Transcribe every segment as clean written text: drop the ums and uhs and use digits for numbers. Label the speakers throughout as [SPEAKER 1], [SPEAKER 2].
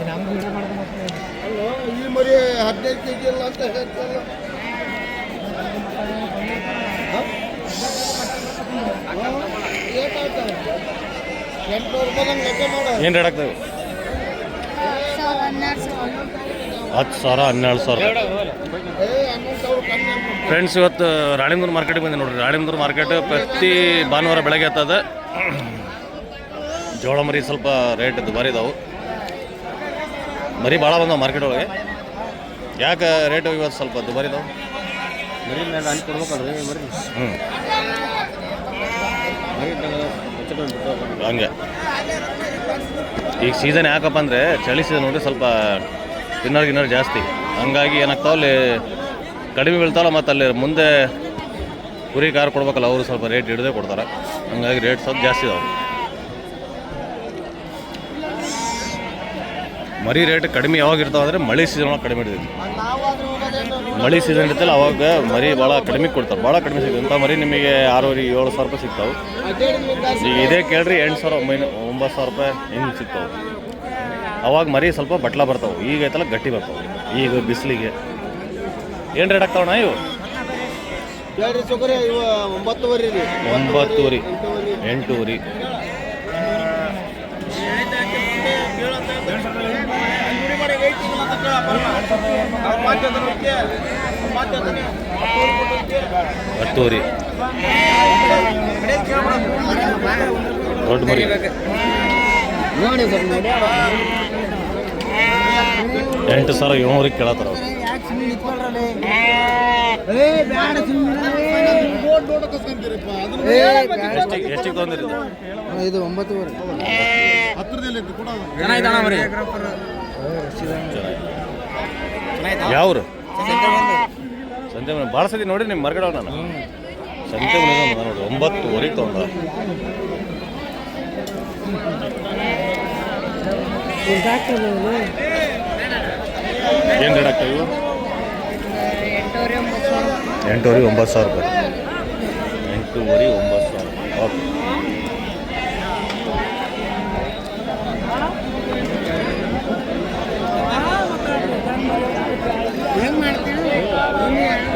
[SPEAKER 1] ಈ ಮರಿ 15 kg ಇಲ್ಲ ಅಂತ ಹೇಳ್ತಲ್ಲ.
[SPEAKER 2] ಏನು ರೇಟ್ ಆಗ್ತವೆ? 10,000 12,000. ಫ್ರೆಂಡ್ಸ್, ಇವತ್ತು ರಾಣಿಬೆನ್ನೂರು ಮಾರ್ಕೆಟಿಗೆ ಬಂದೆ ನೋಡ್ರಿ. ರಾಣಿಬೆನ್ನೂರು ಮಾರ್ಕೆಟ್ ಪ್ರತಿ ಭಾನುವಾರ ಬೆಳಗ್ಗೆ ಆಗ್ತದೆ. ಜೋಳ ಮರಿ ಸ್ವಲ್ಪ ರೇಟ್ ದುಬಾರಿ ಇದಾವೆ. ಮರಿ ಭಾಳ ಬಂದಾವೆ ಮಾರ್ಕೆಟ್ ಒಳಗೆ. ಯಾಕೆ ರೇಟು ಇವತ್ತು ಸ್ವಲ್ಪ ದುಬಾರಿ ಇದಾವೆ?
[SPEAKER 1] ಮರಿ ಮೇಲೆ ಅಲ್ಲಿ ಕೊಡ್ಬೇಕಲ್ರಿ ಮರಿ.
[SPEAKER 2] ಹಂಗೆ ಈಗ ಸೀಸನ್ ಯಾಕಪ್ಪ ಅಂದರೆ ಚಳಿ ಸೀಸನ್ ನೋಡಿ, ಸ್ವಲ್ಪ ಗಿನ್ನರ್ ಜಾಸ್ತಿ. ಹಂಗಾಗಿ ಏನಾಗ್ತಾವ ಅಲ್ಲಿ ಕಡಿಮೆ ಬೀಳ್ತಾವಲ್ಲ, ಮತ್ತು ಅಲ್ಲಿ ಮುಂದೆ ಕುರಿ ಕಾರ್ ಕೊಡ್ಬೇಕಲ್ಲ, ಅವರು ಸ್ವಲ್ಪ ರೇಟ್ ಹಿಡಿದೇ ಕೊಡ್ತಾರೆ. ಹಂಗಾಗಿ ರೇಟ್ ಸ್ವಲ್ಪ ಜಾಸ್ತಿ ಇದಾವೆ. ಮರಿ ರೇಟ್ ಕಡಿಮೆ ಯಾವಾಗ ಇರ್ತಾವೆ ಅಂದರೆ ಮಳೆ ಸೀಸನ್ ಒಳಗೆ ಕಡಿಮೆ ಇರ್ತೈತಿ. ಮಳೆ ಸೀಸನ್ ಇರ್ತಲ್ಲ ಅವಾಗ ಮರಿ ಭಾಳ ಕಡಿಮೆ ಕೊಡ್ತಾರೆ, ಭಾಳ ಕಡಿಮೆ ಸಿಗುತ್ತೆ. ಇಂಥ ಮರಿ ನಿಮಗೆ 6,000-7,000 ರೂಪಾಯಿ ಸಿಗ್ತಾವೆ. ಈಗ ಇದೇ ಕೇಳ್ರಿ 8,000 9,000 ರೂಪಾಯಿ ಹಿಂಗೆ ಸಿಗ್ತಾವೆ. ಅವಾಗ ಮರಿ ಸ್ವಲ್ಪ ಬಟ್ಲ ಬರ್ತಾವೆ. ಈಗ ಐತಲ್ಲ ಗಟ್ಟಿ ಬರ್ತಾವೆ. ಈಗ ಬಿಸಿಲಿಗೆ ಏನು ರೇಟ್ ಆಗ್ತಾವಣ್ಣ ಇವು?
[SPEAKER 1] 9,500
[SPEAKER 2] 8,000 ದೊಡ್ಡ ಮರಿ 8,700 ಕೇಳತ್ತಾರ ಅವ್ರು. ಎಷ್ಟಿಗೆ ತೊಂದ್ರೆ
[SPEAKER 1] ಇದು 9,000.
[SPEAKER 2] ಯಾವ್ರು? ಸಂತೆ ಮನೆ ಭಾಳ ಸತಿ ನೋಡಿ ನಿಮ್ಮ ಮಾರ್ಕೆಟ್ ನಾನು ಸಂತೆ ಮನೆ ನೋಡಿ 9,000 ತೊಗೊಂಡ. ಏನು ರೇಟ್ ಆಗ್ತಾವೆ ಇವು? 8,000 9,000 ರೂಪಾಯಿ. 8,000 9,000. ಓಕೆ.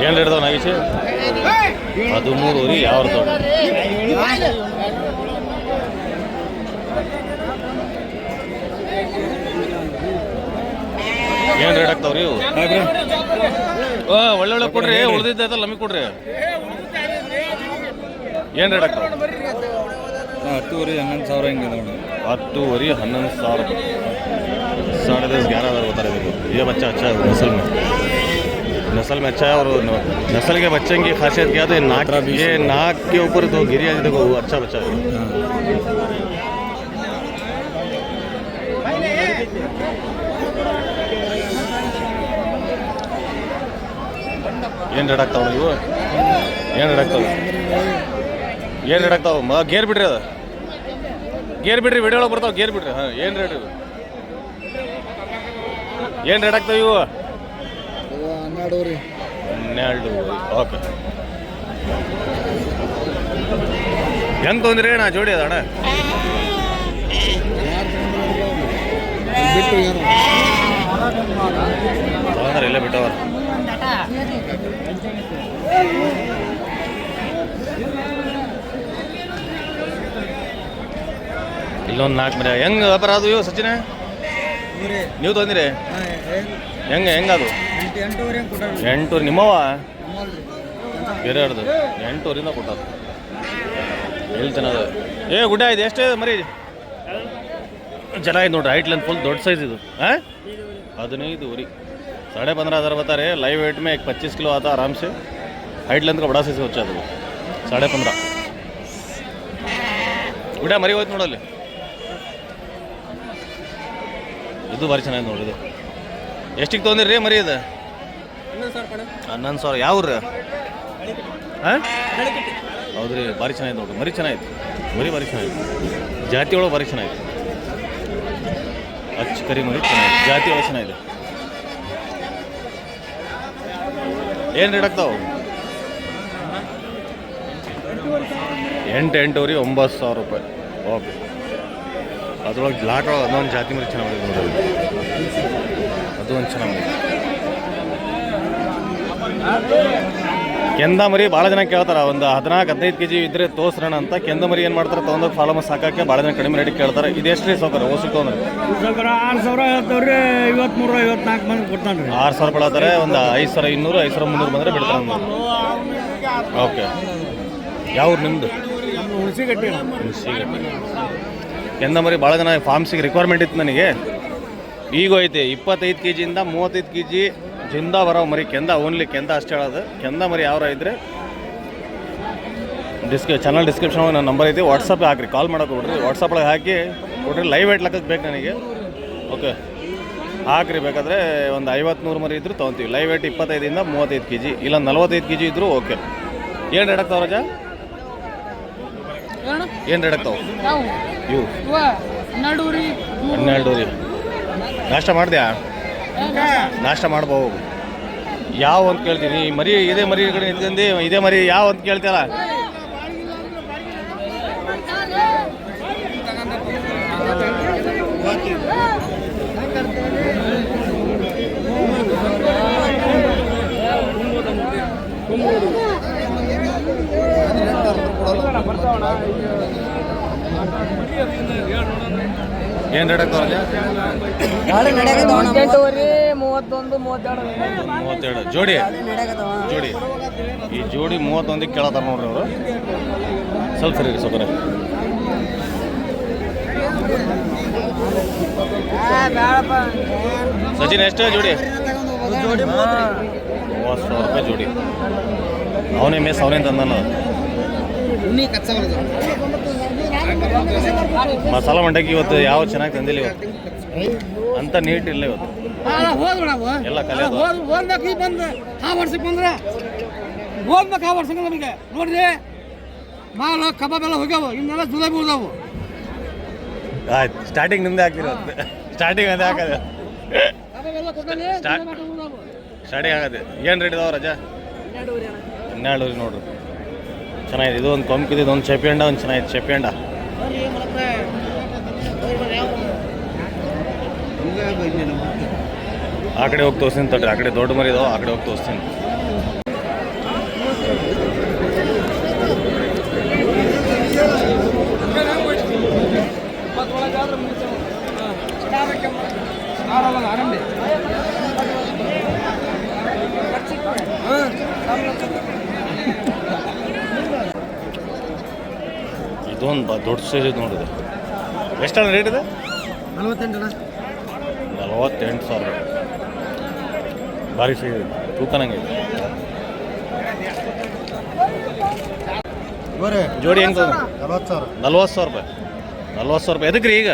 [SPEAKER 2] ಏನು ರೇಟ್ ಅದಾವ ನಾಗೇಶ್? 13,000 ಯಾವ ಇರ್ತಾವ? ಏನು ರೇಟ್ ಆಗ್ತಾವ್ರಿ ಇವು? ಒಳ್ಳೆ ಕೊಡ್ರಿ, ಉಳ್ದಿದ್ದೈತಲ್ಲ ನಮಗೆ ಕೊಡ್ರಿ. ಏನು ರೇಟ್ ಆಗ್ತಾವ?
[SPEAKER 1] 10,000 11,000 ಹಿಂಗೆ ನೋಡಿ.
[SPEAKER 2] 10,000 11,000. 10,500 11,000 बता रहे थे। ये बच्चा अच्छा है नस्ल में अच्छा है। और नस्ल के बच्चे की खासियत क्या है? ये नाक के ऊपर तो गिरी है, देखो वो अच्छा बच्चा है। ಏನು ರೇಟ್ ಆಗ್ತಾವ ನೀವು? ಏನು ರೇಟ್ ಆಗ್ತಾವೆ? ಏನು ರೇಟ್ ಆಗ್ತಾವೆ? ಗೇರ್ ಬಿಡ್ರಿ, ಅದು ಗೇರ್ ಬಿಡ್ರಿ, ವಿಡಿಯೋ ಒಳಗೆ ಬರ್ತಾವೆ, ಗೇರ್ ಬಿಡ್ರಿ. ಹಾಂ, ಏನು ರೇಟ್ ಇದು? ಏನು ರೇಟ್ ಆಗ್ತಾವೆ ಇವು? 12. ಓಕೆ. ಹೆಂಗೆ ತೊಂದ್ರಿ ಅಣ್ಣ ಜೋಡಿ ಅದ ಅಣ್ಣ? ತೊಗೊಂಡ್ರೆ ಇಲ್ಲೇ ಬಿಟ್ಟವ. ಇಲ್ಲೊಂದು 4 ಮರಿ. ಹೆಂಗೆ ವ್ಯಾಪಾರ ಅದು ಇವು ಸಚಿನ? ನೀವು ತೊಂದಿರಿ? ಹೆಂಗದು? 8,000 ನಿಮ್ಮವ? ಬೇರೆ ಹಿಡ್ದು 8,000 ಕೊಟ್ಟಾರ. ಎಲ್ಲಿ ಚೆನ್ನಾದ? ಗುಡ್ಡ ಇದೆ. ಎಷ್ಟು ಮರಿ? ಚೆನ್ನಾಗಿದೆ ನೋಡ್ರಿ. ಹೈಟ್ ಲೆಂತ್ ಫುಲ್ ದೊಡ್ಡ ಸೈಜ್ ಇದು. ಹಾಂ, 15,000. 15,500 बता रहे। लाइव वेट में 25 किलो आता आराम से। हाइट लेंथ का बड़ा साइज बच्चा ಅದು 15.5 ಗುಡ್ಡ ಮರಿ ಹೋಯ್ತು ನೋಡಲ್ಲಿ. ಇದು ಭಾರಿ ಚೆನ್ನಾಗಿದೆ ನೋಡ್ರಿ. ಇದು ಎಷ್ಟಿಗೆ ತೊಗೊಂಡಿರಿ ಮರಿ? ಇದು 11,000. ಯಾವ ಊರು? ಹಾಂ, ಹೌದ್ರಿ. ಭಾರಿ ಚೆನ್ನಾಗಿದೆ ನೋಡ್ರಿ. ಮರಿ ಚೆನ್ನಾಗಿತ್ತು. ಮರಿ ಭಾರಿ ಚೆನ್ನಾಗಿತ್ತು. ಜಾತಿ ಒಳಗೆ ಭಾರಿ ಚೆನ್ನಾಗಿತ್ತು. ಅಚ್ಚ ಕರಿ ಮರಿ ಚೆನ್ನಾಗಿದೆ. ಜಾತಿ ಒಳಗೆ ಚೆನ್ನಾಗಿದೆ. ಏನು ರೇಟ್ ಆಗ್ತಾವೆ? 8,000 9,000 ರೂಪಾಯಿ. ಓಕೆ. ಅದ್ರೊಳಗೆ ಲಾಟ್ ಒಳಗೆ ಅದೊಂದು ಜಾತಿ ಮರಿ ಚೆನ್ನಾಗಿದೆ ನೋಡ್ರಿ. ಒಂದು ಚೆನ್ನಾಗಿ ಕೆಂದ ಮರಿ ಭಾಳ ಜನ ಕೇಳ್ತಾರೆ. ಒಂದು 14-15 kg ಇದ್ರೆ ತೋರ್ಸ್ರಣ ಅಂತ ಕೆಂದ ಮರಿ ಏನು ಮಾಡ್ತಾರೆ ತೊಗೊಂಡೋಗಿ ಫಾಲೋ ಸಾಕಕ್ಕೆ ಭಾಳ ಜನ ಕಡಿಮೆ ರೇಟಿಗೆ ಕೇಳ್ತಾರೆ. ಇದು ಎಷ್ಟು ರೀ ಸೌಕರ್ಯ ಓಸಿಕ್ ತೊಗೊಂಡ್ರೆ?
[SPEAKER 3] 6,000 ಹೇಳ್ತಾವ್ರಿ. 53-54 ಮಂದಿ ಕೊಡ್ತಾನೆ ರೀ.
[SPEAKER 2] 6,000 ಕೊಡತ್ತಾರೆ. ಒಂದು 5,200 5,300 ಬಂದರೆ ಬಿಡ್ತಾರೆ ನಮ್ಗೆ. ಓಕೆ, ಯಾವ ನಿಮ್ಮದು?
[SPEAKER 3] ಹುಣಸಿಗಟ್ಟಿ.
[SPEAKER 2] ಕೆಂದ ಮರಿ ಭಾಳ ಜನ ಫಾರ್ಮ್ಸಿಗೆ ರಿಕ್ವೈರ್ಮೆಂಟ್ ಇತ್ತು ನನಗೆ. ಈಗ ಐತೆ 25 kg ಇಂದ 35 kg ಜಿಂದ ಬರೋ ಮರಿ ಕೆಂದ, ಓನ್ಲಿ ಕೆಂದ ಅಷ್ಟೇ ಹೇಳೋದು. ಕೆಂದ ಮರಿ ಯಾರು ಇದ್ದರೆ ಚಾನಲ್ ಡಿಸ್ಕ್ರಿಪ್ಷನ್ ನನ್ನ ನಂಬರ್ ಐತಿ, ವಾಟ್ಸಪ್ ಹಾಕಿರಿ, ಕಾಲ್ ಮಾಡೋಕೆ ಬಿಡ್ರಿ. ವಾಟ್ಸಪ್ ಒಳಗೆ ಹಾಕಿ ಕೊಡ್ರಿ. ಲೈವ್ ವೇಟ್ ಲೆಕ್ಕಕ್ಕೆ ಬೇಕು ನನಗೆ. ಓಕೆ, ಹಾಕ್ರಿ. ಬೇಕಾದರೆ ಒಂದು 50-100 ಮರಿ ಇದ್ದರೂ ತೊಗೊತೀವಿ. ಲೈವ್ ವೇಟ್ 25 ಇಂದ 35 kg, ಇಲ್ಲ 45 kg ಇದ್ದರೂ ಓಕೆ. ಏನು ರೇಟ್ ಆಗ್ತಾವ ರಜಾ? ಏನು ರೇಟ್ ಆಗ್ತಾವೆ ಇವು? 12 ರೀ. ನಾಷ್ಟ ಮಾಡಿದ್ಯಾ? ನಾಷ್ಟ ಮಾಡ್ಬೋದು. ಯಾವ ಅಂತ ಕೇಳ್ತೀನಿ. ಈ ಮರಿ ಇದೇ ಮರಿ ಕಡೆ ನಿಂತ್ಕೊಂಡು ಇದೇ ಮರಿ ಯಾವ ಅಂತ ಕೇಳ್ತೀಯಲ್ಲ. ಏನು ರೇಟ್ ಆಗ್ತಾವ? 32 ಜೋಡಿ. ಈ ಜೋಡಿ 31 ಕೇಳತ್ತಾರ ನೋಡ್ರಿ ಅವರು. ಸ್ವಲ್ಪ ಸರಿ ಸೌಕರ್ಯ. ಸಚಿನ್ ಎಷ್ಟು ಜೋಡಿ? 30,000 ರೂಪಾಯಿ ಜೋಡಿ. ಅವನೇ ಮೇಸ್ ಅವನೇನು ತಂದಾನ. ಮಸಾಲ ಮಂಡಕ್ಕಿ ಇವತ್ತು ಯಾವ ಚೆನ್ನಾಗಿ ತಂದಿಲ್ಲ. ಇವತ್ತು ಅಂತ ನೀಟ್ ಇಲ್ಲ. ಇವತ್ತು ಎಲ್ಲ ಕಲೆ
[SPEAKER 3] ನಮಗೆ ನೋಡ್ರಿ. ಮಾಲ್ ಕಬಾಬ್ ಎಲ್ಲ ಹೋಗ್ಯಾವ. ಇನ್ನೆಲ್ಲ ಜುಲಾಬಿ ಉಳ್ದಾವು.
[SPEAKER 2] ಆಯ್ತು, ಸ್ಟಾರ್ಟಿಂಗ್ ನಿಮ್ದೇ ಹಾಕ್ತಿರ. ಸ್ಟಾರ್ಟಿಂಗ್ ಅದೇ ಹಾಕೋದು. ಸ್ಟಾರ್ಟಿಂಗ್ ಆಗತ್ತೆ. ಏನು ರೇಟ್ ಇದಾವ ರಜಾ? 12 ರೀ. ನೋಡ್ರಿ ಚೆನ್ನಾಗಿದೆ. ಇದು ಒಂದು ಕೊಂಕಿದೆ, ಇದೊಂದು ಚೆಪ್ಪಿ ಒಂದು ಚೆನ್ನಾಗಿದೆ. ಚೆಪ್ಪಿ ಆ ಕಡೆ ಹೋಗಿ ತೋರಿಸ್ತೀನಿ ತಡ್ರಿ. ಆ ಕಡೆ ದೊಡ್ಡ ಮರಿ ಇದಾವೆ, ಆ ಕಡೆ ಹೋಗಿ ತೋರಿಸ್ತೀನಿ. ಇದೊಂದು ದೊಡ್ಡ ಸೈಜ್ ಇದು ನೋಡಿದೆ. ಎಷ್ಟಣ್ಣ ರೇಟ್ ಇದೆ? 48,000. ಭಾರಿ ಸೈಜ್ ತೂಕನಂಗೆ ಇದೆ. ಜೋಡಿ ಹೆಂಗೆ? 40,000 ರೂಪಾಯಿ. 40,000 ರೂಪಾಯಿ. ಎದಕ್ಕೆ ರೀ ಈಗ?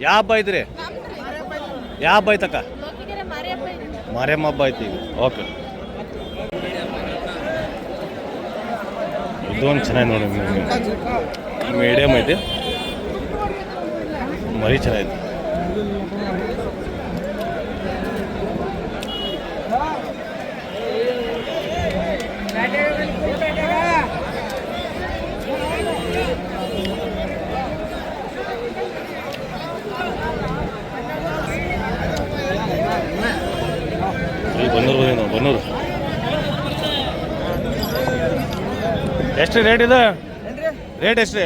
[SPEAKER 2] ಯಾವ ಹಬ್ಬ ಐತ್ರಿ? ಯಾವ ಹಬ್ಬ ಐತಕ್ಕ? ಮಾರಿಯಮ್ಮ ಹಬ್ಬ ಐತಿ ಈಗ. ಓಕೆ, ಇದೊಂದು ಚೆನ್ನಾಗಿ ನೋಡಿ. ಮೀಡಿಯಮ್ ಐತಿ, ಮರಿ ಚೆನ್ನಾಗೈತಿ. ಬನ್ನೂರು ಎಷ್ಟು ರೇಟ್ ಇದೆ? ರೇಟ್ ಎಷ್ಟು ರೀ?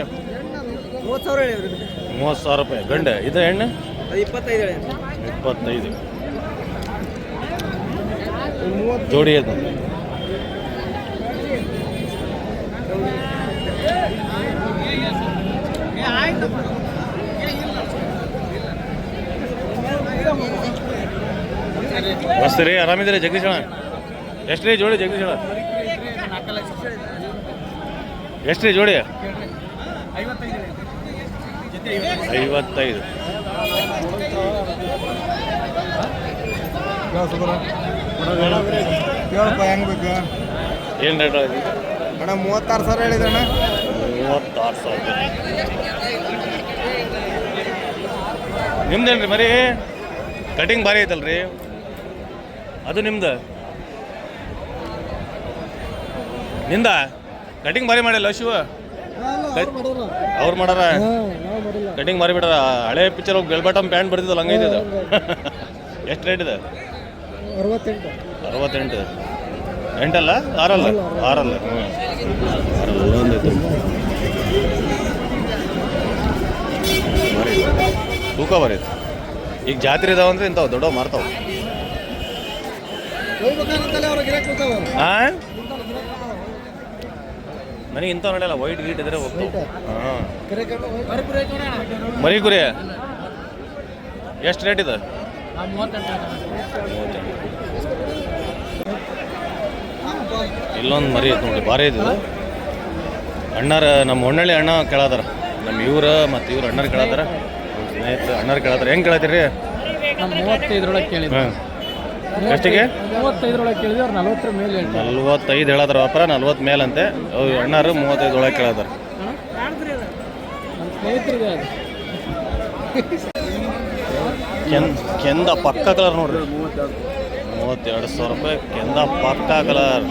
[SPEAKER 2] 30,000 ರೂಪಾಯಿ ಗಂಡೆ. ಇದು ಹೆಣ್ಣು 25 ಜೋಡಿ ಅದು. ಮಸ್ತ್ ರೀ. ಆರಾಮಿದ್ದೀರಿ ಜಗದೀಶ್ ಅಣ್ಣ? ಎಷ್ಟು ರೀ ಜೋಡಿ ಜಗದೀಶ್ ಅಣ್ಣ? ಎಷ್ಟು ರೀ ಜೋಡಿ? 55. ಏನು ರೇಟ್
[SPEAKER 1] ಅಣ್ಣ? 36,000 ಹೇಳಿದ್ರಣ್ಣ.
[SPEAKER 2] 36,000. ನಿಮ್ದೇನು ರೀ ಮರಿ? ಕಟಿಂಗ್ ಭಾರಿ ಐತಲ್ರಿ ಅದು ನಿಮ್ದು? ನಿಂದ ಕಟಿಂಗ್ ಭಾರಿ ಮಾಡಿಲ್ಲ ಶಿವ? ಅವ್ರು ಮಾಡಾರ ಕಟಿಂಗ್ ಭಾರಿ ಬಿಡಾರ. ಹಳೆ ಪಿಕ್ಚರ್ ಹೋಗಿ ಬೆಲ್ಬಟಮ್ ಪ್ಯಾಂಟ್ ಬರ್ತಿದ್ದಲ್ಲ ಹಂಗೈತೆ ಅದು. ಎಷ್ಟು ರೇಟ್ ಇದೆ?
[SPEAKER 3] 68.
[SPEAKER 2] 68. 8 6 6 ಅಲ್ಲೊಂದೈತೆ ತೂಕ ಬರೀತು. ಈಗ ಜಾತ್ರೆ ಇದಾವಂದ್ರೆ ಇಂಥವು ದೊಡ್ಡವು ಮಾರ್ತಾವೆ. ಹಾಂ ನನಗೆ ಇಂಥವು ನಡೆಯಲ್ಲ, ವೈಟ್ ಗೀಟ್ ಇದ್ರೆ ಹೋಗ್ತಾವೆ. ಹಾಂ ಮರಿ ಕುರಿ ಎಷ್ಟು ರೇಟ್ ಇದೆ? 38. ಇಲ್ಲೊಂದು ಮರಿ ಐತೆ ನೋಡಿ, ಭಾರಿ ಐತೆ ಇದು. ಅಣ್ಣಾರ ನಮ್ಮ ಹೊನ್ನಳ್ಳಿ ಅಣ್ಣ ಕೇಳತ್ತಾರ, ನಮ್ಮ ಇವ್ರು ಮತ್ತು ಇವ್ರು ಅಣ್ಣರು ಕೇಳತ್ತಾರ, ಸ್ನೇಹಿತರು ಅಣ್ಣರು ಕೇಳತ್ತಾರ. ಹೆಂಗೆ ಕೇಳತ್ತೀರಿ?
[SPEAKER 3] 35 ಕೇಳಿದ್ವಿ.
[SPEAKER 2] ಹಾಂ ಎಷ್ಟಿಗೆ?
[SPEAKER 3] 35 ಕೇಳಿದ್ವಿ. ಅವ್ರು 40 ಮೇಲೆ
[SPEAKER 2] 45 ಹೇಳತ್ತಾರ ವ್ಯಾಪಾರ, 40 ಮೇಲಂತೆ. ಅವ್ರು ಅಣ್ಣಾರು 35 ಕೇಳತ್ತಾರ.
[SPEAKER 3] ನಮ್ಮ ಸ್ನೇಹಿತರಿಗೆ
[SPEAKER 2] ಕೆಂದ ಪಕ್ಕ ಕಲರ್ ನೋಡ್ರಿ, 32,000 ರೂಪಾಯಿ ಕೆಂದ ಪಕ್ಕ ಕಲರ್.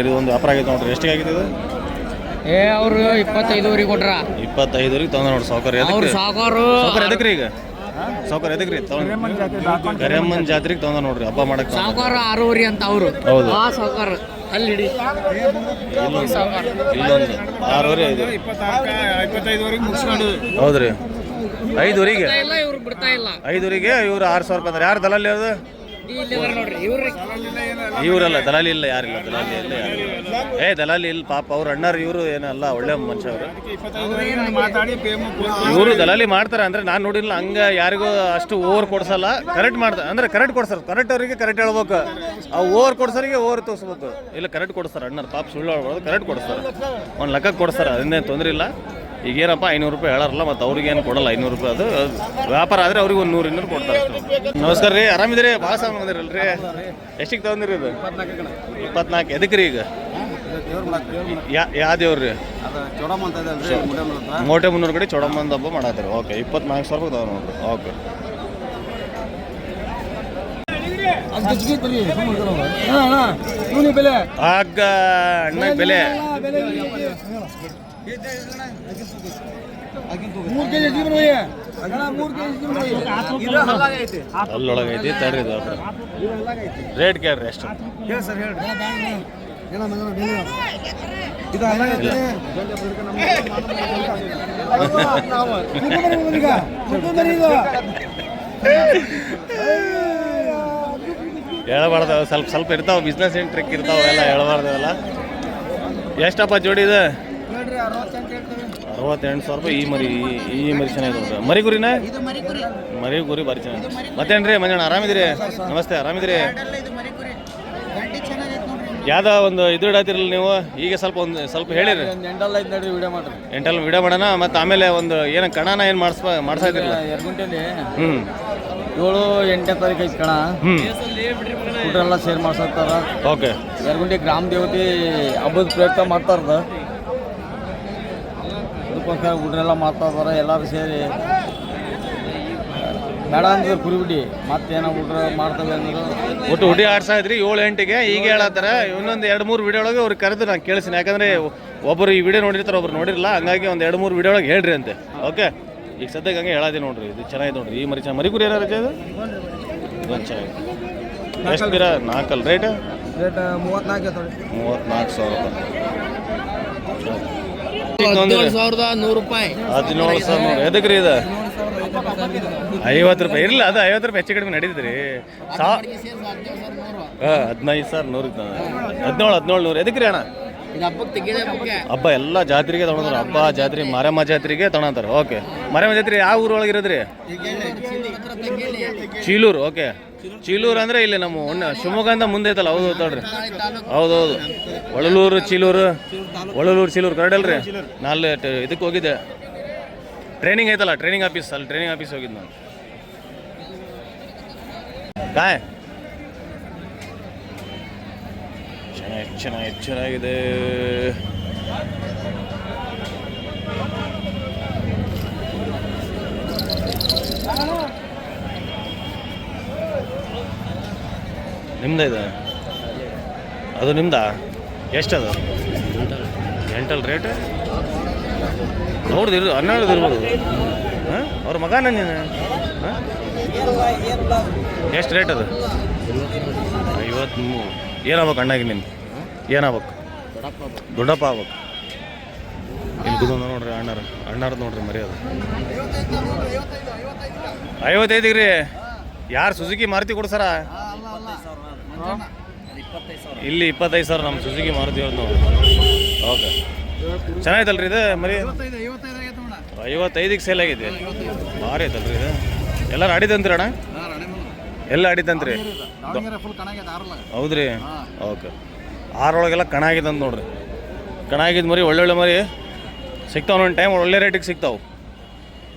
[SPEAKER 2] ಇದು ಒಂದು ವ್ಯಾಪಾರ ಆಗೈತೆ ನೋಡ್ರಿ. ಎಷ್ಟಿಗೆ ಆಗಿದೆ ಇದು?
[SPEAKER 3] ಅವರು 25 ಕೊಟ್ರ.
[SPEAKER 2] 25 ತಂದ ನೋಡ್ರಿ ಸಾವುಕಾರ. ಸಾವುಕಾರ ಎದಕ್ರಿ ಈಗ? ಸಾವುಕಾರ ಎದಕ್ರಿ? ಕರಿಯಮ್ಮನ ಜಾತ್ರೆಗೆ ತಂದ ನೋಡ್ರಿ, ಹಬ್ಬ ಮಾಡಕ್ಕೆ.
[SPEAKER 3] ಸಾವುಕಾರ 6 ಅಂತ ಅವರು.
[SPEAKER 2] ಹೌದು
[SPEAKER 3] ಸಾವುಕಾರ ಅಲ್ಲಿ ಹಿಡಿ.
[SPEAKER 2] ಇಲ್ಲೊಂದು 6
[SPEAKER 1] 25ವರೆಗೆ ಮುಗಿಸ್ಕೊಂಡು.
[SPEAKER 2] ಹೌದ್ರಿ 5ವರೆಗೆ
[SPEAKER 3] ಇವ್ರು ಬಿಡ್ತಾ ಇಲ್ಲ.
[SPEAKER 2] 5ವರೆಗೆ ಇವ್ರು 6,000 ರೂಪಾಯಿ ಅಂದ್ರೆ ಯಾರು ದಲಾಲಿ ಅದು? ಇವರಲ್ಲ, ದಲಾಲಿ ಇಲ್ಲ, ಯಾರಿಲ್ಲ ದಲಾಲಿ ಇಲ್ಲ, ಯಾರಿಲ್ಲ. ದಲಾಲಿ ಇಲ್ಲ ಪಾಪ. ಅವ್ರ ಅಣ್ಣರು ಇವರು ಏನಲ್ಲ, ಒಳ್ಳೆ ಮನುಷ್ಯ ಅವರು. ಇವರು ದಲಾಲಿ ಮಾಡ್ತಾರೆ ಅಂದ್ರೆ ನಾನು ನೋಡಿಲ್ಲ. ಹಂಗೆ ಯಾರಿಗೂ ಅಷ್ಟು ಓವರ್ ಕೊಡ್ಸಲ್ಲ, ಕರೆಕ್ಟ್ ಮಾಡ್ತಾರೆ ಅಂದ್ರೆ ಕರೆಕ್ಟ್ ಕೊಡ್ತಾರೆ. ಕರೆಕ್ಟ್ ಅವರಿಗೆ ಕರೆಕ್ಟ್ ಹೇಳ್ಬೇಕು, ಆ ಓವರ್ ಕೊಡ್ಸೋರಿಗೆ ಓವರ್ ತೋರಿಸ್ಬೇಕು. ಇಲ್ಲ ಕರೆಕ್ಟ್ ಕೊಡ್ತಾರೆ ಅಣ್ಣರು, ಪಾಪ ಸುಳ್ಳು ಹೇಳ್ಬಾರ್ದು, ಕರೆಕ್ಟ್ ಕೊಡಿಸ್ತಾರೆ. ಒಂದು ಲೆಕ್ಕಕ್ಕೆ ಕೊಡ್ತಾರೆ, ಅದನ್ನೇ ತೊಂದರೆ ಇಲ್ಲ. ಈಗೇನಪ್ಪ 500 ರೂಪಾಯಿ ಹೇಳಾರಲ್ಲ, ಮತ್ತು ಅವ್ರಿಗೆ ಏನು ಕೊಡಲ್ಲ 500 ರೂಪಾಯಿ. ಅದು ವ್ಯಾಪಾರ ಆದರೆ ಅವ್ರಿಗೆ ಒಂದು 100-200 ಕೊಡ್ತಾರೆ. ನಮಸ್ಕಾರ ರೀ, ಆರಾಮಿದ್ರಿ? ಭಾಳ ಸಾಂಗ್ ಬಂದಿರಲ್ರಿ. ಎಷ್ಟಿಗೆ ತಗೊಂಡಿರಿ ಇದು? 24. ಎದಕ್ಕೆ ರೀ ಈಗ? ಯಾವ ದೇವ್ರು ರೀ? ಮೋಟೆ ಮುನ್ನೂರು ಕಡೆ ಚೌಡಮ್ಮನ ಹಬ್ಬ ಮಾಡತ್ತೀರಿ. ಓಕೆ, 24,000 ರೂಪಾಯಿ ತಗೊಂಡು ನೋಡ್ರಿ. ಓಕೆ ಆಗ ಅಣ್ಣ ಬೆಲೆ ಅಲ್ಲೊಳಗೈತಿ ತರ್ರಿ. ಇದು ರೇಟ್ ಕೇಳ್ರಿ ಎಷ್ಟು? ಹೇಳಬಾರ್ದು, ಸ್ವಲ್ಪ ಇರ್ತಾವೆ, ಬಿಸ್ನೆಸ್ ಏನು ಟ್ರಿಕ್ ಇರ್ತಾವೆ, ಎಲ್ಲ ಹೇಳಬಾರ್ದಲ್ಲ. ಎಷ್ಟಪ್ಪ ಜೋಡಿ ಇದೆ? 68,000 ರೂಪಾಯಿ. ಈ ಮರಿ ಚೆನ್ನಾಗಿದೆ. ಮರಿ ಗುರಿನ? ಮರಿ ಗುರಿ ಭಾರಿ ಚೆನ್ನಾಗಿದೆ. ಮತ್ತೇನ್ರಿ ಮಂಜಣ್ಣ, ಆರಾಮಿದ್ರಿ? ನಮಸ್ತೆ, ಆರಾಮಿದ್ರಿ? ಯಾವ್ದೋ ಒಂದು ಇದು ಇಡತ್ತಿರಲ್ಲ ನೀವು, ಈಗ ಸ್ವಲ್ಪ ಹೇಳಿರಿ. ಎಂಟಲ್ಲಿ ವಿಡಿಯೋ ಮಾಡೋಣ, ಮತ್ತು ಆಮೇಲೆ ಒಂದು ಏನು ಕಣನ ಏನು ಮಾಡ್ಸಾ ಇದ್ರಲ್ಲ?
[SPEAKER 3] 7-8 ತಾರೀಕು ಐತಿ ಕಣ. ಊಟೆಲ್ಲ ಸೇರ್ ಮಾಡ್ಸತ್ತಾರ.
[SPEAKER 2] ಓಕೆ,
[SPEAKER 3] ಯರಗುಂಡಿ ಗ್ರಾಮ ದೇವತೆ ಹಬ್ಬದ ಪ್ರಯುಕ್ತ ಮಾಡ್ತಾರದ. ಅದಕ್ಕೋಸ್ಕರ ಊಟೆಲ್ಲ ಮಾಡ್ತಾ ಇದಾರೆ ಎಲ್ಲರೂ ಸೇರಿ. ಬೇಡ ಅಂದ್ರೆ ಕುರಿಬಿಡಿ ಮತ್ತೇನೋ ಊಟ ಮಾಡ್ತವೆ ಅಂದರು.
[SPEAKER 2] ಒಟ್ಟು ಹುಡಿ ಆಡ್ಸಾ ಇದ್ರಿ 7-8ಗೆ. ಈಗ ಹೇಳತ್ತಾರ ಇನ್ನೊಂದು 2-3 ವಿಡಿಯೋ ಒಳಗೆ ಅವ್ರಿಗೆ ಕರೆದು ನಾನು ಕೇಳಿಸ್ತೀನಿ. ಯಾಕಂದರೆ ಒಬ್ಬರು ಈ ವಿಡಿಯೋ ನೋಡಿರ್ತಾರೆ, ಒಬ್ರು ನೋಡಿರಲ್ಲ. ಹಂಗಾಗಿ ಒಂದು 2-3 ವಿಡಿಯೋ ಒಳಗೆ ಹೇಳ್ರಿ ಅಂತೆ. ಓಕೆ, ಈಗ ಸದ್ಯಕ್ಕೆ ಹಂಗೆ ಹೇಳೋದಿ ನೋಡ್ರಿ. ಇದು ಚೆನ್ನಾಗಿದೆ ನೋಡ್ರಿ. ಈ ಮರಿ ಮರಿ ಕುರಿ ಏನಾರ ಇದು ಇದೊಂದು ಚೆನ್ನಾಗಿದೆ. ಎಷ್ಟು ದಿನ? 4 ರೇಟ್ 34,000 ರೂಪಾಯಿ.
[SPEAKER 3] 17,100 ರೂಪಾಯಿ.
[SPEAKER 2] 17,000 ನೋಡಿ. ಎದಕ್ಕೆ ರೀ ಇದು? 50 ರೂಪಾಯಿ ಇರಲಿಲ್ಲ, ಅದು 50 ರೂಪಾಯಿ ಹೆಚ್ಚು ಕಡಿಮೆ ನಡೀತಿದ್ರಿ. 15,100 17,100. ಎದಕ್ಕೆ ರೀ ಅಣ್ಣ? ಹಬ್ಬ ಎಲ್ಲ ಜಾತ್ರೆಗೆ ತಗೊಂಡ್ರು. ಹಬ್ಬ ಜಾತ್ರೆ, ಮಾರಮ್ಮ ಜಾತ್ರೆಗೆ ತಗೊಂತಾರೆ. ಓಕೆ, ಮಾರಮ್ಮ ಜಾತ್ರೆ ಯಾವ ಊರೊಳಗೆ ಇರೋದ್ರಿ? ಚೀಲೂರು. ಓಕೆ, ಚೀಲೂರು ಅಂದರೆ ಇಲ್ಲಿ ನಮ್ಮ ಶಿವಮೊಗ್ಗದಿಂದ ಮುಂದೆ ಐತಲ್ಲ. ಹೌದು ನೋಡ್ರಿ, ಹೌದೌದು. ಒಳಲೂರು ಚೀಲೂರು ಕರೆಕ್ಟ್ ಅಲ್ರಿ? ನಾನು ಇದಕ್ಕೆ ಹೋಗಿದ್ದೆ, ಟ್ರೈನಿಂಗ್ ಐತಲ್ಲ, ಟ್ರೈನಿಂಗ್ ಆಫೀಸ್, ಅಲ್ಲಿ ಟ್ರೈನಿಂಗ್ ಆಫೀಸ್ ಹೋಗಿದ್ದು ನಾನು. ಕಾಯ್ ಚೆನ್ನಾಗಿದೆ. ನಿಮ್ದ ಇದೆ ಅದು? ನಿಮ್ದಾ? ಎಷ್ಟದು? 8 ರೇಟ್ ನೋಡಿದಿರು 12 ಇರ್ಬೋದು. ಹಾಂ, ಅವ್ರ ಮಗನ ನೀನು? ಹಾಂ, ಎಷ್ಟು ರೇಟ್ ಅದು? 53. ಏನಾಗ್ಬೇಕು ಅಣ್ಣಾಗಿ ನಿಮ್ಗೆ? ಏನಾಗ್ಬೇಕು? ದೊಡ್ಡಪ್ಪ ಆಗ್ಬೇಕು. ಇಲ್ಲಿ ಕೂತ್ಕೊಂಡ ನೋಡ್ರಿ ಅಣ್ಣಾರದು ನೋಡ್ರಿ ಮರಿ ಅದು 55 ರೀ. ಯಾರು ಸುಜುಕಿ ಮಾರುತಿ ಕೊಡ್ಸಾರ? ಇಲ್ಲಿ 25,000 ನಮ್ಮ ಸುಜುಕಿ ಮಾರುತಿ ಅವ್ರದ್ದು ನೋಡಿ. ಓಕೆ, ಚೆನ್ನಾಗೈತಲ್ರಿ ಇದು ಮರಿ? 55ಗೆ ಸೇಲ್ ಆಗಿದೆ. ಭಾರಿ ಐತಲ್ರಿ ಇದು. ಎಲ್ಲರೂ ಆಡಿದಂತ್ರಿ ಅಣ್ಣ? ಎಲ್ಲ ಆಡಿದಂತ್ರಿ? ಹೌದ್ರಿ. ಓಕೆ, 6 ಒಳಗೆಲ್ಲ ಕಣ ಆಗಿದೆ ಅಂತ ನೋಡ್ರಿ. ಕಣ ಆಗಿದ್ದು ಮರಿ ಒಳ್ಳೊಳ್ಳೆ ಮರಿ ಸಿಗ್ತಾವೆ ಒಂದು ಟೈಮ್, ಒಳ್ಳೆ ರೇಟಿಗೆ ಸಿಗ್ತಾವೆ.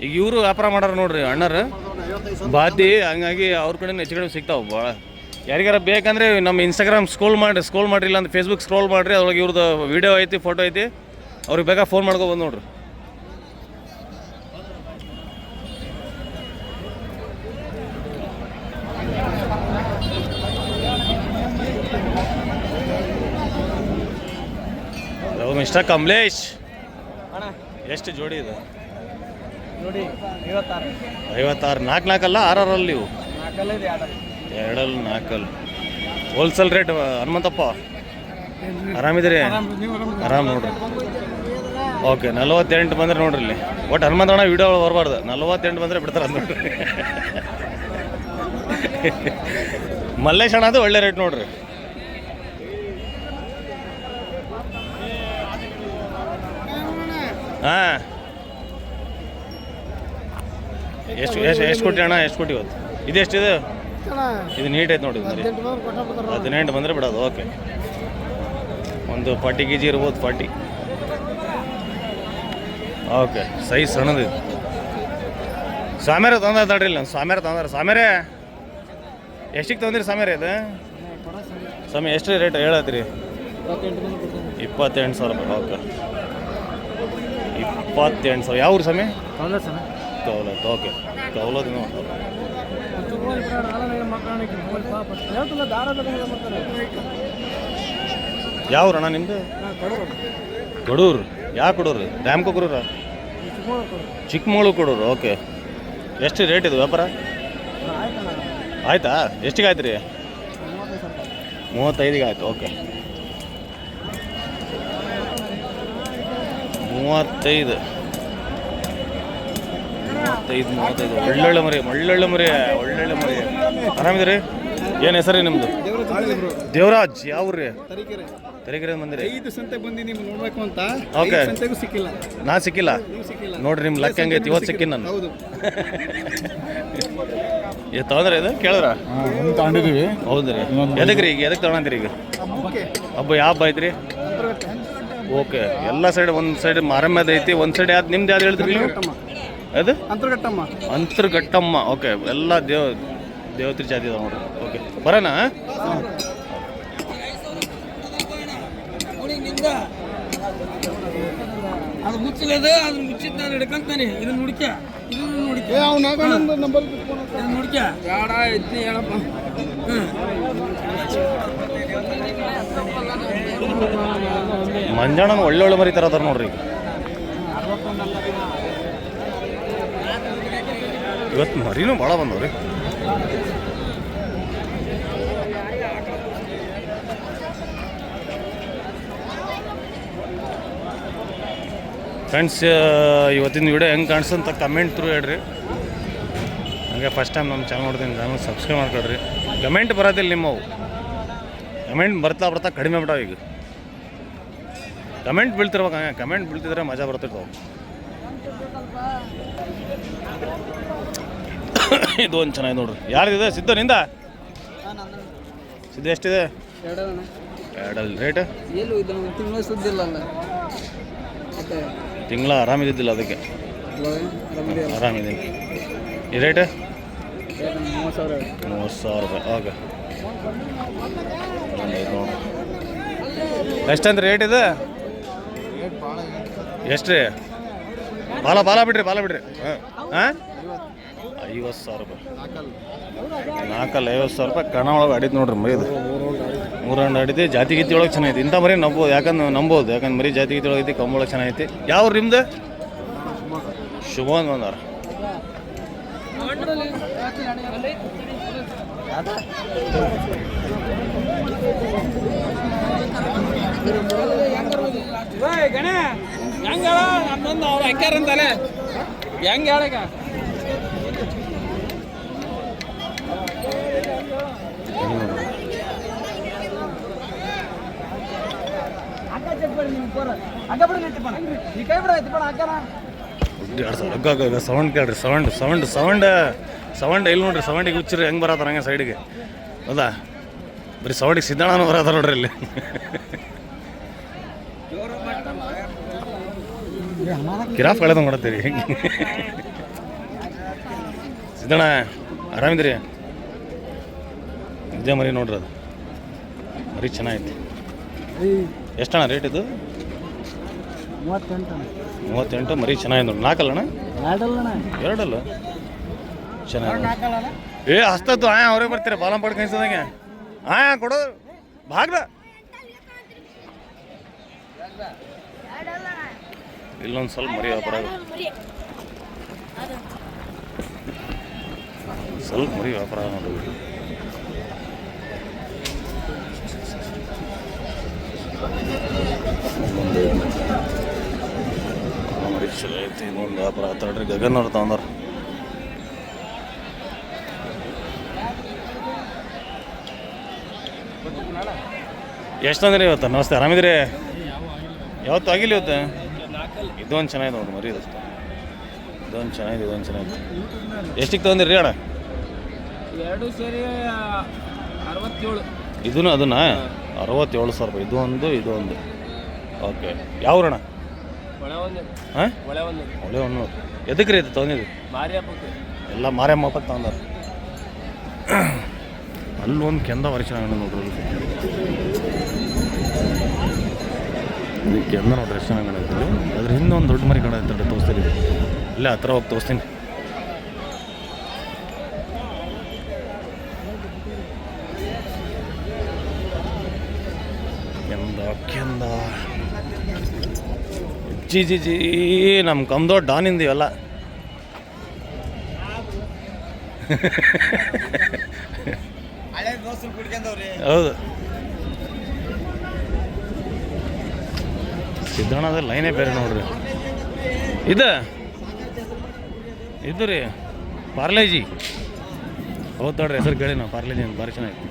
[SPEAKER 2] ಈಗ ಇವರು ವ್ಯಾಪಾರ ಮಾಡೋರು ನೋಡ್ರಿ ಅಣ್ಣರು ಬಾದಿ, ಹಂಗಾಗಿ ಅವ್ರ ಕಡೆ ಹೆಚ್ಚು ಕಡೆ ಸಿಗ್ತಾವೆ ಭಾಳ. ಯಾರಿಗಾರ ಬೇಕಂದ್ರೆ ನಮ್ಮ ಇನ್ಸ್ಟಾಗ್ರಾಮ್ ಸ್ಕ್ರೋಲ್ ಮಾಡಿರಿಲ್ಲ ಅಂದ್ರೆ ಫೇಸ್ಬುಕ್ ಸ್ಕ್ರೋಲ್ ಮಾಡಿರಿ, ಅದ್ರೊಳಗೆ ಇವ್ರದ್ದು ವೀಡಿಯೋ ಐತಿ, ಫೋಟೋ ಐತಿ, ಅವ್ರಿಗೆ ಬೇಕಾ ಫೋನ್ ಮಾಡ್ಕೊಬೋದು ನೋಡ್ರಿ. ಮಿಸ್ಟರ್ ಕಮಲೇಶ್, ಎಷ್ಟು ಜೋಡಿ ಇದೆ? 56. 4 ಅಲ್ಲ 6 ನೀವು? 2 4 ಹೋಲ್ಸೇಲ್ ರೇಟ್. ಹನುಮಂತಪ್ಪ ಆರಾಮಿದ್ದೀರಿ? ಆರಾಮ್ ನೋಡ್ರಿ. ಓಕೆ, 48 ಬಂದ್ರೆ ನೋಡ್ರಿ ಇಲ್ಲಿ. ಒಟ್ಟು ಹನುಮಂತಣ್ಣ ವಿಡಿಯೋ ಬರಬಾರ್ದು, 48 ಬಂದರೆ ಬಿಡ್ತಾರೆ ಅಂತ ನೋಡ್ರಿ. ಮಲ್ಲೇಶ್ ಅಣ್ಣ ಅದು ಒಳ್ಳೆ ರೇಟ್ ನೋಡ್ರಿ. ಹಾಂ, ಎಷ್ಟು ಕೊಟ್ಟಿ ಅಣ್ಣ? ಎಷ್ಟು ಕೊಟ್ಟಿ ಇವತ್ತು? ಇದೆಷ್ಟಿದೆ? ಇದು ನೀಟ್ ಐತೆ ನೋಡಿ. 18 ಬಂದರೆ ಬಿಡೋದು. ಓಕೆ, ಒಂದು 40 kg ಇರ್ಬೋದು. 40. Okay, size ಸಣ್ಣದಿದೆ. ಸಾಮ್ಯಾರ ತೊಂದ್ರೆ ತಡ್ರಿ ಇಲ್ಲ, ಸಾಮ್ಯಾರ ತೊಂದ್ರೆ. ಸಾಮ್ಯಾರೇ ಎಷ್ಟಿಗೆ ತೊಂದ್ರಿ ಸಾಮ್ಯಾರ? ಇದು ಸ್ವಾಮಿ ಎಷ್ಟು ರೇಟ್ ಹೇಳತ್ತೀರಿ? 28,000 ರೂಪಾಯಿ. ಓಕೆ, 28,000. ಯಾವ ಊರು ಸ್ವಾಮಿ? ಕೌಲತ್. ಓಕೆ, ಕೌಲತ್. ಯಾವ ಊರಣ್ಣ ನಿಮ್ಮದು? ಕೊಡೂರು. ಯಾವ ಕೊಡೂರು? ಡ್ಯಾಮ್ ಕೊಡೂರ? ಚಿಕ್ಕಮಗಳೂರು ಕೊಡೂರು. ಓಕೆ, ಎಷ್ಟು ರೇಟ್ ಇದು ವ್ಯಾಪಾರ? ಆಯ್ತಾ? ಎಷ್ಟಿಗೆ ಆಯ್ತು ರೀ? 35ಗೆ ಆಯ್ತು. ಓಕೆ, 35. ಒಳ್ಳೊಳ್ಳೆ ಮರಿ, ಒಳ್ಳೊಳ್ಳೆ ಮರಿ, ಒಳ್ಳೊಳ್ಳೆ ಮರಿ. ಆರಾಮಿದ್ರಿ? ಏನು ಹೆಸರು ನಿಮ್ಮದು? ದೇವರಾಜ್. ಯಾವ ರೀ? ತರೀಕೆರೆ ಬಂದಿರಿ?
[SPEAKER 1] 5 ಸಂತೆಗೆ ಬಂದು ನೀವು ನೋಡ್ಬೇಕು ಅಂತ.
[SPEAKER 2] ಓಕೆ,
[SPEAKER 1] ಸಿಕ್ಕಿಲ್ಲ.
[SPEAKER 2] ನಾ ಸಿಕ್ಕಿಲ್ಲ ನೋಡ್ರಿ. ನಿಮ್ಮ ಲೆಕ್ಕ ಹೆಂಗೈತಿ? ಇವತ್ತು ಸಿಕ್ಕಿನ ನಾನು. ಇದು ತೊಗೊಂಡ್ರೆ ಇದು ಕೇಳಿದ್ರ?
[SPEAKER 4] ತಗೊಂಡಿದ್ದೀವಿ.
[SPEAKER 2] ಹೌದು ರೀ. ಎದಕ್ಕೆ ರೀ? ಈಗ ಎದಕ್ಕೆ ತೊಗೊಂಡ್ರಿ ಈಗ? ಹಬ್ಬ ಯಾವ ಹಬ್ಬ ಐತ್ರಿ? ಓಕೆ, ಎಲ್ಲ ಸೈಡ್ ಒಂದು ಸೈಡ್ ಮಾರಮ್ಮದ ಐತಿ, ಒಂದು ಸೈಡ್ ಯಾವ್ದು ನಿಮ್ದು ಯಾವ್ದು ಹೇಳಿದ್ರಿ ನೀವು? ಅದು ಅಂತರ್ಘಟ್ಟಮ್ಮ. ಓಕೆ, ಎಲ್ಲ ದೇವತ್ರಿ ಜಾತಿ ಇದಾವೆ ನೋಡ್ರಿ. ಓಕೆ, ಬರೋಣ.
[SPEAKER 3] ಅದು ಮುಚ್ಚಲದ, ಅದನ್ನ ಮುಚ್ಚಿದ ನಾನು ಹಿಡ್ಕೊಂತಾನೆ. ಇದನ್ನ ನುಡಿಕ, ಇದನ್ನ ನುಡಿಕ,
[SPEAKER 1] ನಂಬರ್
[SPEAKER 3] ಇದನ್ನ ನುಡಿಕ. ಬೇಡ, ಇದ್ನ ಹೇಳಪ್ಪ.
[SPEAKER 2] ಮಂಜಾಣ ಒಳ್ಳೊಳ್ಳೆ ಮರಿ ಥರ ಅದಾರ ನೋಡ್ರಿ. ಇವತ್ತು ಮರಿನೂ ಭಾಳ ಬಂದವ್ರಿ. ಫ್ರೆಂಡ್ಸ್, ಇವತ್ತಿನ ವಿಡಿಯೋ ಹೆಂಗೆ ಕಾಣಿಸ್ತಂತ ಕಮೆಂಟ್ ಥ್ರೂ ಹೇಳ್ರಿ. ಹಾಗೆ ಫಸ್ಟ್ ಟೈಮ್ ನಮ್ಮ ಚಾನಲ್ ನೋಡ್ತೀನಿ, ಚಾನಲ್ ಸಬ್ಸ್ಕ್ರೈಬ್ ಮಾಡ್ಕೊಳ್ರಿ. ಕಮೆಂಟ್ ಬರೋದಿಲ್ಲ ನಿಮ್ಮವು. ಕಮೆಂಟ್ ಬರ್ತಾ ಕಡಿಮೆ ಬಿಟ್ಟಾವ. ಈಗ ಕಮೆಂಟ್ ಬೀಳ್ತಿರ್ಬೇಕು, ಹಂಗೆ ಕಮೆಂಟ್ ಬೀಳ್ತಿದ್ರೆ ಮಜಾ ಬರ್ತಿರ್ತಾವೆ. ಇದು ಒಂದು ಚೆನ್ನಾಗಿ ನೋಡ್ರಿ. ಯಾರ್ದಿದೆ? ಸಿದ್ದು ನಿಂದ? ಸಿದ್ದು ಎಷ್ಟಿದೆ? 2 ರೇಟ್? ತಿಂಗಳ ಆರಾಮಿದ್ದಿಲ್ಲ, ಅದಕ್ಕೆ ಆರಾಮಿದ್ದೀನಿ. ಈ ರೇಟ್? 30,000 ರೂಪಾಯಿ. ಓಕೆ, ನೋಡಿ ಎಷ್ಟಂತ ರೇಟ್ ಇದೆ? ಎಷ್ಟು ರೀ? ಬಾಲ ಬಿಡ್ರಿ. ಹಾಂ, 50,000 ರೂಪಾಯಿ. 4 50,000 ರೂಪಾಯಿ. ಕಣ ಒಳಗೆ ಆಡಿದ್ದು ನೋಡ್ರಿ ಮರಿ. ಇದು 3 ರೌಂಡ್ ಆಡಿದ್ದು. ಜಾತಿ ಗೀತಿ ಒಳಗೆ ಚೆನ್ನಾಗೈತಿ. ಇಂಥ ಮರಿ ನಂಬೋದು, ಯಾಕಂದ್ರೆ ಮರಿ ಜಾತಿ ಗೀತಿ ಒಳಗೈತಿ. ಕಂಬೊಳಗೆ ಚೆನ್ನಾಗೈತಿ. ಯಾವ ನಿಮ್ದು? ಶುಭವಂತ ಬಂದಾರ.
[SPEAKER 3] ಗಣೆ ಹೆಂಗ ನಮ್ಮೊಂದು ಅವ್ರು ಹಾಕ್ಯಾರಂತಲೆ ಹೆಂಗ ಹೇಳಕ
[SPEAKER 2] ಸೌಂಡ್ ಕೇಳ್ರಿ ಸೌಂಡ್ ಸೌಂಡ್ ಸೌಂಡ್ ಸೌಂಡ್ ಇಲ್ಲಿ ನೋಡ್ರಿ ಸೌಂಡಿಗೆ ಹುಚ್ಚಿರಿ ಹೆಂಗೆ ಬರತ್ತಾರ ಹಂಗೆ ಸೈಡಿಗೆ ಹೌದಾ ಬರೀ ಸೌಂಡಿಗೆ ಸಿದ್ದಣ್ಣನೂ ಬರತ್ತಾರ ನೋಡ್ರಿ ಇಲ್ಲಿ ಕಿರಾಫ್ ಕಳೆದ ಮಾಡತ್ತೀರಿ ಸಿದ್ದಣ್ಣ ಆರಾಮಿದ್ದೀರಿ ನಿಜ ಮರಿ ನೋಡ್ರಿ ಅದು ಮರಿ ಚೆನ್ನಾಗೈತಿ ಎಷ್ಟಣ್ಣ ರೇಟ್ ಇದು 38 ಮರಿ ಚೆನ್ನಾಗಿದೆ ನೋಡಿ ನಾಲ್ಕಲ್ಲಣ್ಣ ಎರಡಲ್ಲ ಚೆನ್ನಾಗಿ ಏ ಹಸ್ತದ್ದು ಆಯಾ ಅವರೇ ಬರ್ತೀರ ಬಾಲಂ ಪಡ್ ಕೈಸದಂಗೆ ಆಯಾ ಕೊಡೋದು ಭಾಗ್ದ ಇಲ್ಲೊಂದು ಸ್ವಲ್ಪ ಮರಿ ವ್ಯಾಪಾರ ಸ್ವಲ್ಪ ಮರಿ ವ್ಯಾಪಾರ ನೋಡಿ ಮರಿ ಚಲೋ ಐತಿ ಇನ್ನೊಂದು ವ್ಯಾಪಾರ ಆತಾಡ್ರಿ ಗಗನ್ ಅವ್ರು ತಗೊಂಡಾರ ಎಷ್ಟು ತಂದ್ರಿ ಇವತ್ತು ನಮಸ್ತೆ ಆರಾಮಿದ್ರಿ ಯಾವತ್ತು ಆಗಿಲ್ಲ ಇವತ್ತು ಇದೊಂದು ಚೆನ್ನಾಗಿದೆ ನೋಡ್ರಿ ಮರಿ ಇದಷ್ಟು ಇದೊಂದು ಚೆನ್ನಾಗಿದೆ ಇದೊಂದು ಚೆನ್ನಾಗಿದೆ ಎಷ್ಟಿಗೆ ತೊಗೊಂಡಿರಿ ಅಣ್ಣ
[SPEAKER 3] ಎರಡು ಸೇರಿ 67
[SPEAKER 2] ಇದೂ ಅದನ್ನ 67,000 ರೂಪಾಯಿ ಇದು ಒಂದು ಓಕೆ ಯಾವ ಅಣ್ಣ ಹಾಂ ಒಳ್ಳೆ ಒಂದು ಎದಕ್ಕೆ ರೀ ಇದು ತೊಗೊಂಡಿದ್ದು ಎಲ್ಲ ಮಾರಿಯಮ್ಮ ಹಬ್ಬಕ್ಕೆ ತೊಗೊಂಡಾರ ಅಲ್ಲೊಂದು ಕೆಂದ ಮರಿ ಚೆನ್ನಾಗಿ ನೋಡ್ರಿ ಇದು ಕೆಂದ ನೋಡ್ರಿ ಎಷ್ಟು ಚೆನ್ನಾಗಿ ಕಾಣಿಸ್ತೀವಿ ಅದ್ರ ಹಿಂದೆ ಒಂದು ದೊಡ್ಡ ಮರಿ ಕಾಣಿಸ್ತಾರೆ ತೋರಿಸ್ತೀರಿ ಇಲ್ಲೇ ಹತ್ರ ಹೋಗಿ ತೋರಿಸ್ತೀನಿ ಕೆಂದ ಜಿ ನಮ್ಮ ಕಮ್ದೋ ಡಾನ್ ಇವೆಲ್ಲ ಹೌದು ಸಿದ್ದಣ್ಣದ ಲೈನೇ ಬೇರೆ ನೋಡ್ರಿ ಇದು ರೀ ಪಾರ್ಲೇಜಿ ಹೌದು ನೋಡ್ರಿ ಹೆಸರು ಕೇಳಿ ನಾವು ಪಾರ್ಲೇಜಿ ಅಂತ ಭಾರಿ ಚೆನ್ನಾಗಿತ್ತು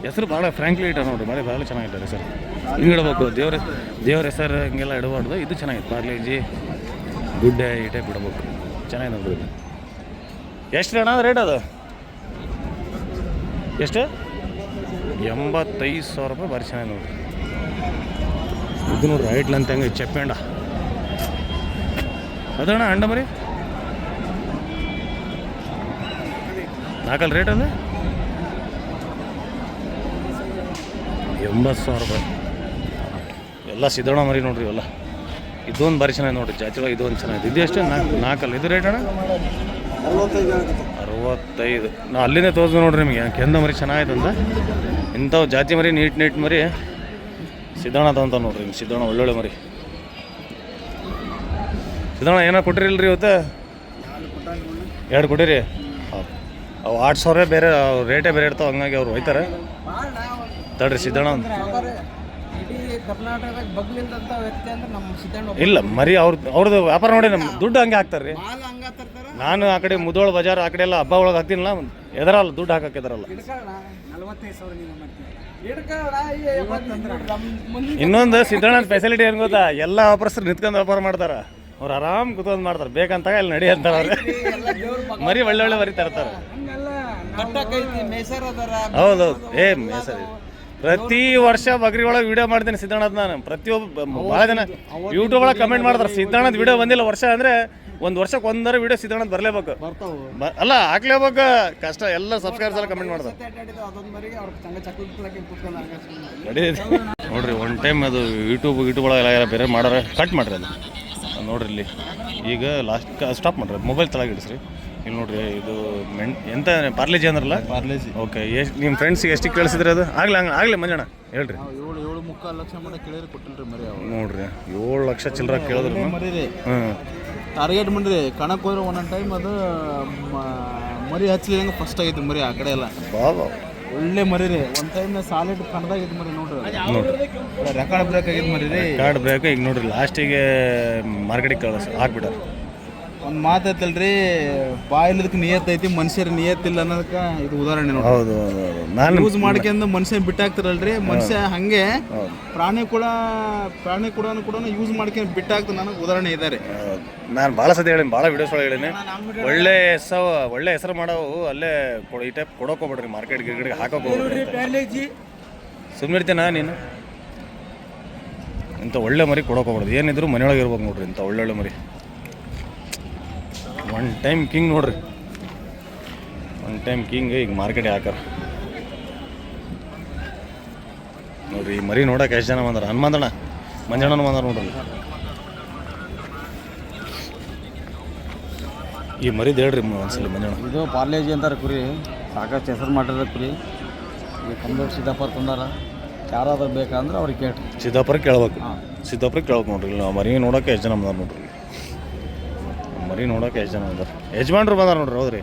[SPEAKER 2] ಹೆಸರು ಭಾಳ ಫ್ರ್ಯಾಂಕ್ಲಿ ಇಟ್ಟ ನೋಡ್ರಿ ಭಾಳ ಚೆನ್ನಾಗಿಟ್ಟಾರೆ ಹೆಸರು ಹಿಂಗೆ ಇಡಬೇಕು ದೇವ್ರ ಹೆಸರು ಹಿಂಗೆಲ್ಲ ಇಡಬಾರ್ದು ಇದು ಚೆನ್ನಾಗಿತ್ತು ಪಾರ್ಲೇಜಿ ಗುಡ್ಡೆ ಈ ಟೈಪ್ ಇಡಬೇಕು ಚೆನ್ನಾಗಿ ನೋಡ್ರಿ ಎಷ್ಟು ಅಣ್ಣ ರೇಟ್ ಅದು ಎಷ್ಟು 85,000 ರೂಪಾಯಿ ಭಾರಿ ಚೆನ್ನಾಗಿ ನೋಡ್ರಿ ಇದು ನೋಡ್ರಿ ಹೈಟ್ ಲೆಂತ್ ಹೆಂಗೆ ಚಪ್ಪೆ ಅಂಡ ಅದಣ್ಣ ಅಂಡ ಮರಿ ನಾಲ್ಕಲ್ಲಿ ರೇಟ್ ಅದು 80,000 ರೂಪಾಯಿ ಎಲ್ಲ ಸಿದ್ದಣ್ಣ ಮರಿ ನೋಡ್ರಿ ಇವೆಲ್ಲ ಇದೊಂದು ಭಾರಿ ಚೆನ್ನಾಗಿ ನೋಡ್ರಿ ಜಾತಿ ಒಳಗೆ ಇದೊಂದು ಚೆನ್ನಾಗಿದೆ ಇದು ಎಷ್ಟು ನಾಲ್ಕಲ್ಲ ಇದು ರೇಟ್ ಅಣ್ಣ 65 ನಾ ಅಲ್ಲಿಂದೇ ತೋರಿಸ್ದು ನೋಡ್ರಿ ನಿಮಗೆ ಕೆಂದ ಮರಿ ಚೆನ್ನಾಗೈತಂತ ಇಂಥವು ಜಾತಿ ಮರಿ ನೀಟ್ ಮರಿ ಸಿದ್ದಣ್ಣ ಅಂತ ನೋಡ್ರಿ ನಿಮ್ಗೆ ಸಿದ್ದಣ್ಣ ಒಳ್ಳೊಳ್ಳೆ ಮರಿ ಸಿದ್ದಣ್ಣ ಏನೋ ಕೊಟ್ಟಿರಿಲ್ರಿ ಇವತ್ತು 2 ಕೊಟ್ಟಿರಿ ಅವು 8,000 ಬೇರೆ ರೇಟೇ ಬೇರೆ ಇರ್ತಾವೆ ಹಂಗಾಗಿ ಅವ್ರು ಹೋಯ್ತಾರೆ ತಡ್ರಿ ಸಿದ್ದಣ್ಣ ಇಲ್ಲ ಮರಿ ಅವ್ರದ್ದು ವ್ಯಾಪಾರ ನೋಡಿ ನಮ್ಮ ದುಡ್ಡು ಹಂಗೆ ಹಾಕ್ತಾರೆ ರೀ ನಾನು ಆ ಕಡೆ ಮುದೋಳ ಬಜಾರ್ ಆ ಕಡೆ ಎಲ್ಲ ಹಬ್ಬ ಒಳಗೆ ಹಾಕ್ತೀನಲ್ಲ ಎದರಲ್ಲ ದುಡ್ಡು ಹಾಕಕ್ಕೆ ಎದರಲ್ಲ ಇನ್ನೊಂದು ಸಿದ್ದಣ್ಣ ಫೆಸಿಲಿಟಿ ಏನು ಗೊತ್ತಾ ಎಲ್ಲ ವ್ಯಾಪಾರಸ್ಥರು ನಿಂತ್ಕೊಂಡು ವ್ಯಾಪಾರ ಮಾಡ್ತಾರೆ ಅವ್ರು ಆರಾಮ್ ಕುತ್ಕೊಂಡು ಮಾಡ್ತಾರೆ ಬೇಕಂತಾಗ ಅಲ್ಲಿ ನಡಿ ಅಂತಾರೆ ಅವ್ರು ಮರಿ ಒಳ್ಳೆ ಮರಿ ತರ್ತಾರೆ ಹೌದೌದು ಮೇಸರ್ ಪ್ರತಿ ವರ್ಷ ಬಗ್ರಿ ಒಳಗೆ ವಿಡಿಯೋ ಮಾಡ್ತೀನಿ ಸಿದ್ದಣ್ಣದ ನಾನು ಪ್ರತಿಯೊಬ್ಬ ಭಾಳ ಜನ ಯೂಟ್ಯೂಬ್ ಒಳಗೆ ಕಮೆಂಟ್ ಮಾಡ್ತಾರೆ ಸಿದ್ದಣ್ಣದ ವಿಡಿಯೋ ಬಂದಿಲ್ಲ ವರ್ಷ ಅಂದರೆ ಒಂದು ವರ್ಷಕ್ಕೆ ಒಂದರ ವಿಡಿಯೋ ಸಿದ್ದಣ್ಣದ ಬರಲೇಬೇಕು ಅಲ್ಲ ಹಾಕ್ಲೇಬೇಕು ಕಷ್ಟ ಎಲ್ಲ ಸಬ್ಸ್ಕ್ರೈಬರ್ಸ್ ಎಲ್ಲ ಕಮೆಂಟ್ ಮಾಡ್ತಾರೆ ನೋಡ್ರಿ ಒನ್ ಟೈಮ್ ಅದು ಯೂಟ್ಯೂಬ್ ಒಳಗೆ ಬೇರೆ ಮಾಡೋರೆ ಕಟ್ ಮಾಡ್ರಿ ಅದು ನೋಡ್ರಿ ಇಲ್ಲಿ ಈಗ ಲಾಸ್ಟ್ ಸ್ಟಾಪ್ ಮಾಡ್ರಿ ಮೊಬೈಲ್ ತಳಗೆ ಇಡಿಸ್ರಿ ಇಲ್ಲಿ ನೋಡ್ರಿ ಇದು ಎಂತ ಪಾರ್ಲೇಜಿ ಅಂದ್ರಲ್ಲ ಪಾರ್ಲೇಜಿ ಓಕೆ ಎಷ್ಟು ನಿಮ್ಮ ಫ್ರೆಂಡ್ಸಿಗೆ ಎಷ್ಟಿಗೆ ಕಳಿಸಿದ್ರಿ ಅದು ಆಗಲೇ ಮಂಜಣ್ಣ ಹೇಳ್ರಿ
[SPEAKER 1] 7.5 ಲಕ್ಷ ಮಟ್ಟ ಕೇಳಿದ್ರೆ ಕೊಟ್ಟಿಲ್ರಿ ಮರಿ
[SPEAKER 2] ನೋಡ್ರಿ 7 ಲಕ್ಷ ಚಿಲ್ಲರ ಕೇಳಿದ್ರು
[SPEAKER 1] ಟಾರ್ಗೆಟ್ ಮಾಡಿರಿ ಕಣಕ್ಕೆ ಹೋದ್ರೆ ಒಂದೊಂದು ಟೈಮ್ ಅದು
[SPEAKER 4] ಮರಿ ಹಚ್ಚಲಿಲ್ಲ ಫಸ್ಟ್ ಆಗೈತಿ ಮರಿ ಆ ಕಡೆ ಎಲ್ಲ
[SPEAKER 2] ಬಾಬಾ
[SPEAKER 4] ಒಳ್ಳೆ ಮರಿ ರೀ ಒಂದು ಟೈಮ್ ಸಾಲಿಡ್ ಕಣದಾಗೈತಿ ಮರಿ ನೋಡ್ರಿ
[SPEAKER 2] ನೋಡ್ರಿ
[SPEAKER 4] ರೆಕಾರ್ಡ್ ಬ್ರೇಕ್ ಆಗೈತಿ ಮರಿ ರೀ
[SPEAKER 2] ಕಾರ್ಡ್ ಬೇಕು ಈಗ ನೋಡ್ರಿ ಲಾಸ್ಟಿಗೆ ಮಾರ್ಕೆಟಿಗೆ ಕಳಿಸ್ ಹಾಕ್ಬಿಟ್ಟಾರ.
[SPEAKER 4] ಒಂದು ಮಾತೈತಲ್ರಿ ಬಾಯಿಲದಕ್ಕೆ ನಿಯತ್ ಐತಿ ಮನುಷ್ಯರ ನಿಯತ್ತಿಲ್ಲ ಅನ್ನೋದಕ್ಕೆ ಇದು ಉದಾಹರಣೆ ನೋಡಿ.
[SPEAKER 2] ಹೌದು ಹೌದು ಹೌದು ನಾನು
[SPEAKER 4] ಯೂಸ್ ಮಾಡ್ಕೊಂಡು ಮನುಷ್ಯ ಬಿಟ್ಟಾಕ್ತಾರಲ್ರಿ ಮನುಷ್ಯ ಹಂಗೆ ಪ್ರಾಣಿ ಕೂಡ ಯೂಸ್ ಮಾಡ್ಕೊಂಡು ಬಿಟ್ಟಾಕ್ತ ನನಗೆ ಉದಾಹರಣೆ ಇದ್ದಾರೆ.
[SPEAKER 2] ನಾನು ಭಾಳ ಸತಿ ಹೇಳೀನಿ, ಭಾಳ ವಿಡಿಯೋಸ್ ಒಳಗೆ ಹೇಳೀನಿ, ಒಳ್ಳೆ ಹೆಸರು ಮಾಡವು ಅಲ್ಲೇ ಈ ಟೈಪ್ ಕೊಡೋಕೆ ಹೋಗ್ಬೇಡ್ರಿ, ಮಾರ್ಕೆಟ್ ಗಿರ್ಗಿಡಿಗೆ ಹಾಕೋಕೆ ಹೋಗ್ಬೇಡ್ರಿ. ಸುಮ್ಮನೆ ಇರ್ತೀನ ನೀನು ಇಂಥ ಒಳ್ಳೆ ಮರಿ ಕೊಡೋಕೆ ಹೋಗ್ಬಿಡ್ದು. ಏನಿದ್ರು ಮನೆಯೊಳಗೆ ಇರ್ಬೇಕು ನೋಡ್ರಿ ಇಂಥ ಒಳ್ಳೊಳ್ಳೆ ಮರಿ. ಒನ್ ಟೈಮ್ ಕಿಂಗ್ ನೋಡ್ರಿ, ಒನ್ ಟೈಮ್ ಕಿಂಗ್ ಈಗ ಮಾರ್ಕೆಟಿಗೆ ಹಾಕಾರ ನೋಡ್ರಿ. ಈ ಮರಿ ನೋಡಕ್ಕೆ ಎಷ್ಟು ಜನ ಬಂದಾರ. ಹನುಮಂತಣ್ಣ ಮಂಜಣ್ಣನ ಬಂದಾರ ನೋಡ್ರಿ. ಈ ಮರಿದು ಹೇಳ್ರಿ ಒಂದ್ಸಲ ಮಂಜಣ್ಣ.
[SPEAKER 5] ಇದು ಪಾರ್ಲೇಜಿ ಅಂತಾರೆ ಕುರಿ, ಸಾಕಷ್ಟು ಹೆಸರು ಮಾಡಿರೋ ಕುರಿ. ಈ ಕಂಪ್ಲೀಟ್ ಸಿದ್ದಾಪುರ ತಂದಾರ, ಯಾರಾದ್ರೂ ಬೇಕಂದ್ರೆ ಅವ್ರಿಗೆ ಕೇಳ್ರಿ.
[SPEAKER 2] ಸಿದ್ದಾಪುರಕ್ಕೆ ಕೇಳ್ಬೇಕು, ಸಿದ್ದಾಪುರಕ್ಕೆ ಕೇಳ್ಬೇಕು ನೋಡ್ರಿ. ನಾವು ಮರಿ ನೋಡೋಕೆ ಎಷ್ಟು ಜನ ಬಂದಾರ ನೋಡ್ರಿ, ಮರಿ ನೋಡೋಕೆ ಎಷ್ಟು ಜನ ಬಂದಾರ. ಯಜಮಾನ್ರು ಬಂದಾರ ನೋಡ್ರಿ. ಹೌದ್ರಿ